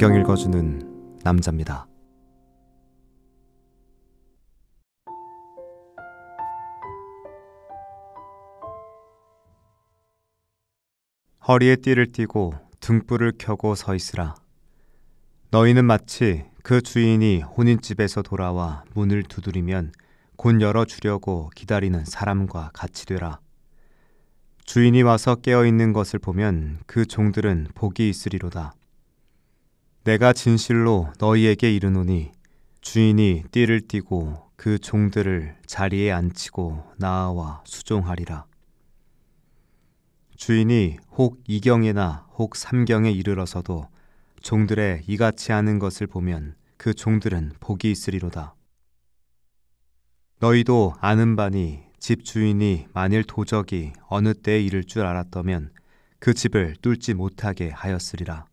성경 읽어주는 남자입니다. 허리에 띠를 띠고 등불을 켜고 서 있으라. 너희는 마치 그 주인이 혼인집에서 돌아와 문을 두드리면 곧 열어주려고 기다리는 사람과 같이 되라. 주인이 와서 깨어있는 것을 보면 그 종들은 복이 있으리로다. 내가 진실로 너희에게 이르노니 주인이 띠를 띠고 그 종들을 자리에 앉히고 나아와 수종하리라. 주인이 혹 2경이나 혹 3경에 이르러서도 종들의 이같이 하는 것을 보면 그 종들은 복이 있으리로다. 너희도 아는 바니 집 주인이 만일 도적이 어느 때에 이를 줄 알았더면 그 집을 뚫지 못하게 하였으리라.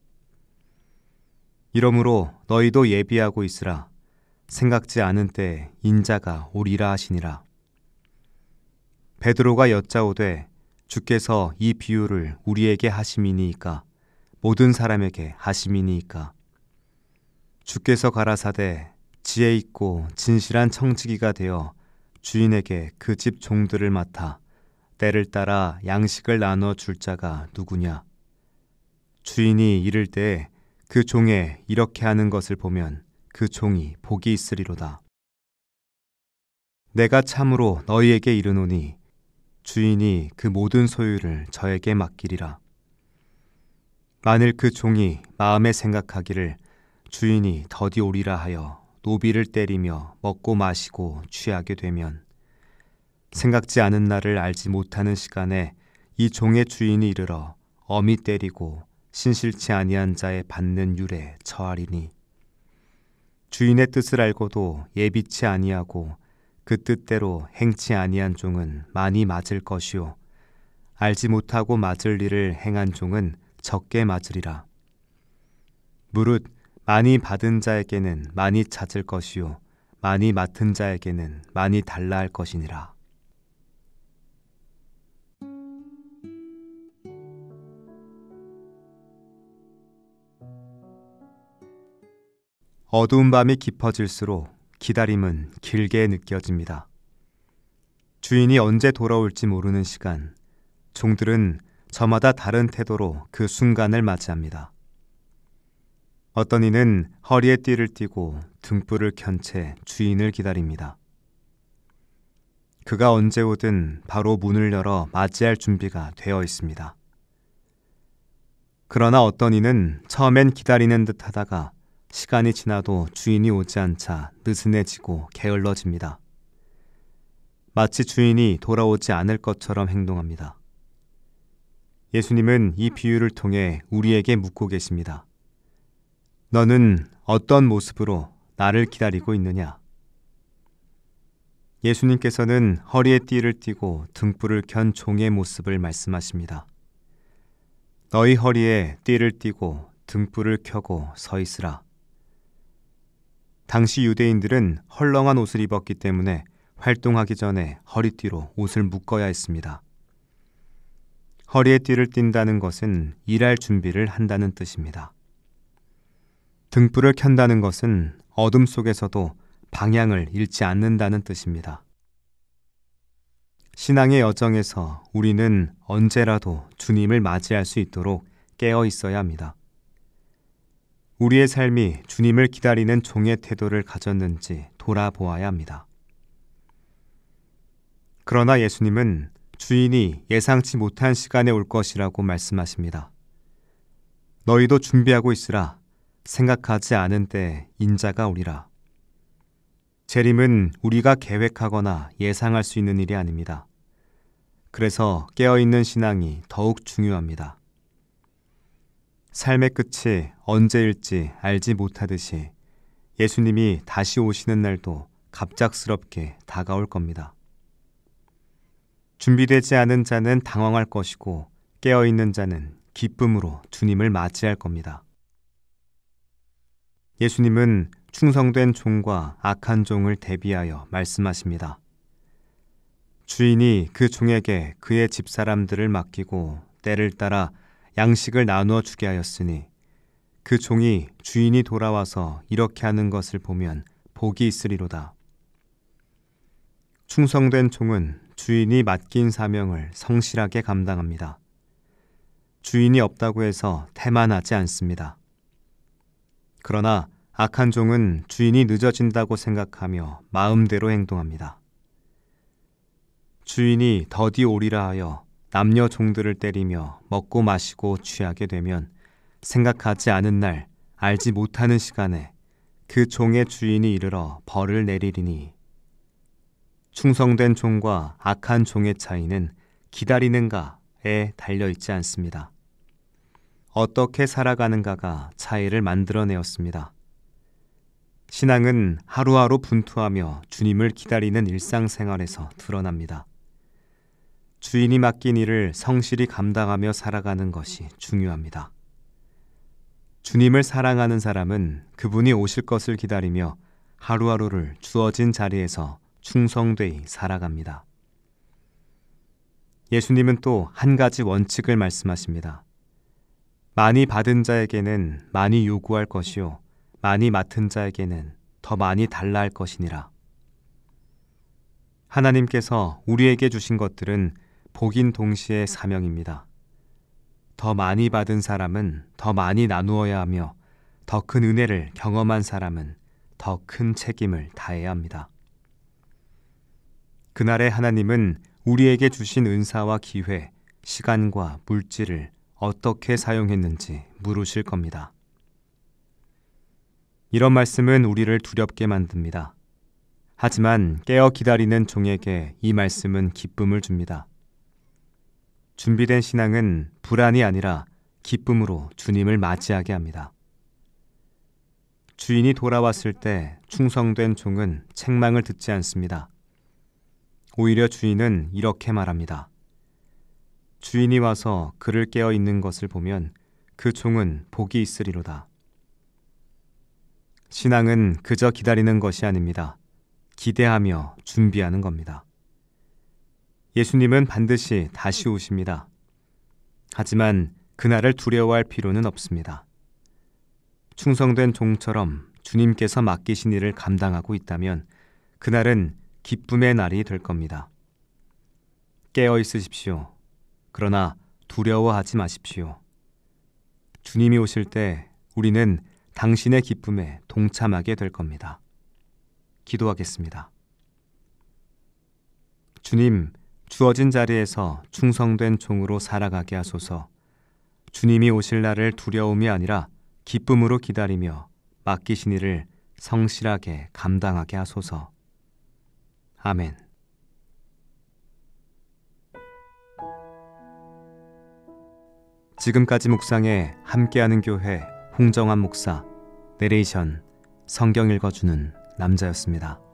이러므로 너희도 예비하고 있으라. 생각지 않은 때에 인자가 오리라 하시니라. 베드로가 여짜오되 주께서 이 비유를 우리에게 하심이니이까 모든 사람에게 하심이니이까. 주께서 가라사대 지혜 있고 진실한 청지기가 되어 주인에게 그 집 종들을 맡아 때를 따라 양식을 나눠 줄 자가 누구냐. 주인이 이를 때에 그 종에 이렇게 하는 것을 보면 그 종이 복이 있으리로다. 내가 참으로 너희에게 이르노니 주인이 그 모든 소유를 저에게 맡기리라. 만일 그 종이 마음에 생각하기를 주인이 더디 오리라 하여 노비를 때리며 먹고 마시고 취하게 되면 생각지 않은 날을 알지 못하는 시간에 이 종의 주인이 이르러 엄히 때리고 신실치 아니한 자의 받는 율에 처하리니 주인의 뜻을 알고도 예비치 아니하고 그 뜻대로 행치 아니한 종은 많이 맞을 것이요 알지 못하고 맞을 일을 행한 종은 적게 맞으리라. 무릇 많이 받은 자에게는 많이 찾을 것이요 많이 맡은 자에게는 많이 달라 할 것이니라. 어두운 밤이 깊어질수록 기다림은 길게 느껴집니다. 주인이 언제 돌아올지 모르는 시간, 종들은 저마다 다른 태도로 그 순간을 맞이합니다. 어떤 이는 허리에 띠를 띠고 등불을 켠 채 주인을 기다립니다. 그가 언제 오든 바로 문을 열어 맞이할 준비가 되어 있습니다. 그러나 어떤 이는 처음엔 기다리는 듯 하다가 시간이 지나도 주인이 오지 않자 느슨해지고 게을러집니다. 마치 주인이 돌아오지 않을 것처럼 행동합니다. 예수님은 이 비유를 통해 우리에게 묻고 계십니다. 너는 어떤 모습으로 나를 기다리고 있느냐? 예수님께서는 허리에 띠를 띠고 등불을 켠 종의 모습을 말씀하십니다. 너희 허리에 띠를 띠고 등불을 켜고 서 있으라. 당시 유대인들은 헐렁한 옷을 입었기 때문에 활동하기 전에 허리띠로 옷을 묶어야 했습니다. 허리에 띠를 띈다는 것은 일할 준비를 한다는 뜻입니다. 등불을 켠다는 것은 어둠 속에서도 방향을 잃지 않는다는 뜻입니다. 신앙의 여정에서 우리는 언제라도 주님을 맞이할 수 있도록 깨어 있어야 합니다. 우리의 삶이 주님을 기다리는 종의 태도를 가졌는지 돌아보아야 합니다. 그러나 예수님은 주인이 예상치 못한 시간에 올 것이라고 말씀하십니다. 너희도 준비하고 있으라. 생각하지 않은 때에 인자가 오리라. 재림은 우리가 계획하거나 예상할 수 있는 일이 아닙니다. 그래서 깨어있는 신앙이 더욱 중요합니다. 삶의 끝이 언제일지 알지 못하듯이 예수님이 다시 오시는 날도 갑작스럽게 다가올 겁니다. 준비되지 않은 자는 당황할 것이고 깨어있는 자는 기쁨으로 주님을 맞이할 겁니다. 예수님은 충성된 종과 악한 종을 대비하여 말씀하십니다. 주인이 그 종에게 그의 집사람들을 맡기고 때를 따라 양식을 나누어 주게 하였으니 그 종이 주인이 돌아와서 이렇게 하는 것을 보면 복이 있으리로다. 충성된 종은 주인이 맡긴 사명을 성실하게 감당합니다. 주인이 없다고 해서 태만하지 않습니다. 그러나 악한 종은 주인이 늦어진다고 생각하며 마음대로 행동합니다. 주인이 더디 오리라 하여 남녀 종들을 때리며 먹고 마시고 취하게 되면 생각하지 않은 날, 알지 못하는 시간에 그 종의 주인이 이르러 벌을 내리리니, 충성된 종과 악한 종의 차이는 기다리는가에 달려있지 않습니다. 어떻게 살아가는가가 차이를 만들어내었습니다. 신앙은 하루하루 분투하며 주님을 기다리는 일상생활에서 드러납니다. 주인이 맡긴 일을 성실히 감당하며 살아가는 것이 중요합니다. 주님을 사랑하는 사람은 그분이 오실 것을 기다리며 하루하루를 주어진 자리에서 충성되이 살아갑니다. 예수님은 또 한 가지 원칙을 말씀하십니다. 많이 받은 자에게는 많이 요구할 것이요 많이 맡은 자에게는 더 많이 달라 할 것이니라. 하나님께서 우리에게 주신 것들은 복인 동시에 사명입니다. 더 많이 받은 사람은 더 많이 나누어야 하며 더 큰 은혜를 경험한 사람은 더 큰 책임을 다해야 합니다. 그날에 하나님은 우리에게 주신 은사와 기회, 시간과 물질을 어떻게 사용했는지 물으실 겁니다. 이런 말씀은 우리를 두렵게 만듭니다. 하지만 깨어 기다리는 종에게 이 말씀은 기쁨을 줍니다. 준비된 신앙은 불안이 아니라 기쁨으로 주님을 맞이하게 합니다. 주인이 돌아왔을 때 충성된 종은 책망을 듣지 않습니다. 오히려 주인은 이렇게 말합니다. 주인이 와서 그를 깨어 있는 것을 보면 그 종은 복이 있으리로다. 신앙은 그저 기다리는 것이 아닙니다. 기대하며 준비하는 겁니다. 예수님은 반드시 다시 오십니다. 하지만 그날을 두려워할 필요는 없습니다. 충성된 종처럼 주님께서 맡기신 일을 감당하고 있다면 그날은 기쁨의 날이 될 겁니다. 깨어 있으십시오. 그러나 두려워하지 마십시오. 주님이 오실 때 우리는 당신의 기쁨에 동참하게 될 겁니다. 기도하겠습니다. 주님, 주어진 자리에서 충성된 종으로 살아가게 하소서. 주님이 오실 날을 두려움이 아니라 기쁨으로 기다리며 맡기신 일을 성실하게 감당하게 하소서. 아멘. 지금까지 묵상에 함께하는 교회 홍정환 목사, 내레이션 성경 읽어주는 남자였습니다.